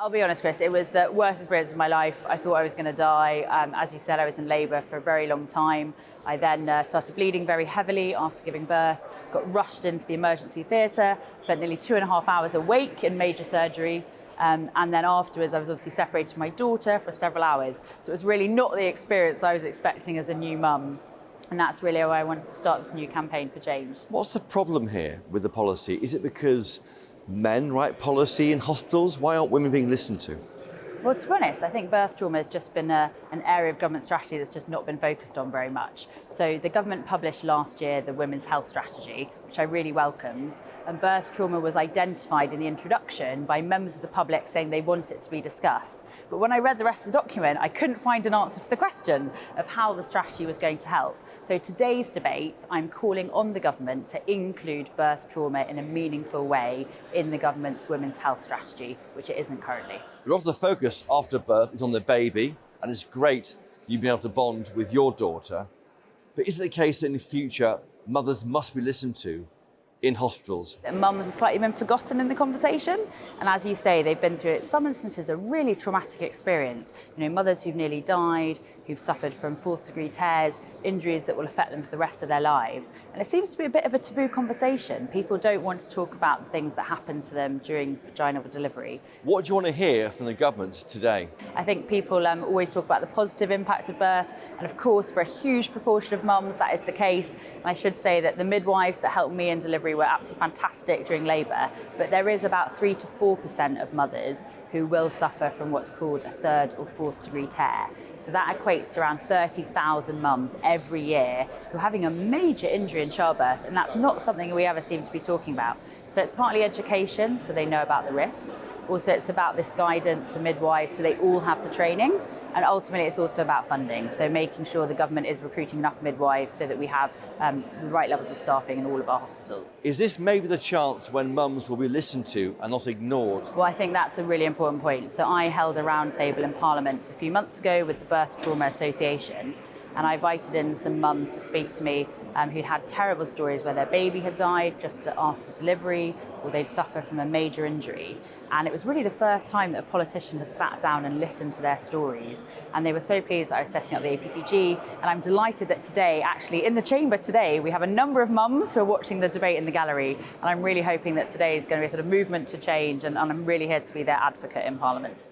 I'll be honest, Chris, it was the worst experience of my life. I thought I was going to die. As you said, I was in labour for a very long time. I then started bleeding very heavily after giving birth, got rushed into the emergency theatre, spent nearly 2.5 hours awake in major surgery. And then afterwards, I was obviously separated from my daughter for several hours. So it was really not the experience I was expecting as a new mum. And that's really why I wanted to start this new campaign for change. What's the problem here with the policy? Is it because men write policy in hospitals? Why aren't women being listened to? Well, to be honest, I think birth trauma has just been an area of government strategy that's just not been focused on very much. So the government published last year the Women's Health Strategy, which I really welcomed, and birth trauma was identified in the introduction by members of the public saying they want it to be discussed. But when I read the rest of the document, I couldn't find an answer to the question of how the strategy was going to help. So today's debate, I'm calling on the government to include birth trauma in a meaningful way in the government's Women's Health Strategy, which it isn't currently. A lot of the focus after birth is on the baby, and it's great you've been able to bond with your daughter. But is it the case that in the future, mothers must be listened to in hospitals? Mums have slightly been forgotten in the conversation, and as you say, they've been through, in some instances, a really traumatic experience. You know, mothers who've nearly died, who've suffered from fourth-degree tears, injuries that will affect them for the rest of their lives. And it seems to be a bit of a taboo conversation. People don't want to talk about the things that happen to them during vaginal delivery. What do you want to hear from the government today? I think people always talk about the positive impact of birth, and of course, for a huge proportion of mums, that is the case. And I should say that the midwives that helped me in delivery were absolutely fantastic during labour, but there is about 3 to 4% of mothers who will suffer from what's called a third or fourth degree tear. So that equates to around 30,000 mums every year who are having a major injury in childbirth, and that's not something we ever seem to be talking about. So it's partly education, so they know about the risks. Also, it's about this guidance for midwives, so they all have the training. And ultimately, it's also about funding, so making sure the government is recruiting enough midwives so that we have the right levels of staffing in all of our hospitals. Is this maybe the chance when mums will be listened to and not ignored? Well, I think that's a really important point. So I held a roundtable in Parliament a few months ago with the Birth Trauma Association, and I invited in some mums to speak to me who'd had terrible stories where their baby had died just after delivery, or they'd suffered from a major injury. And it was really the first time that a politician had sat down and listened to their stories. And they were so pleased that I was setting up the APPG. And I'm delighted that today, actually in the chamber today, we have a number of mums who are watching the debate in the gallery. And I'm really hoping that today is going to be a sort of movement to change. And I'm really here to be their advocate in Parliament.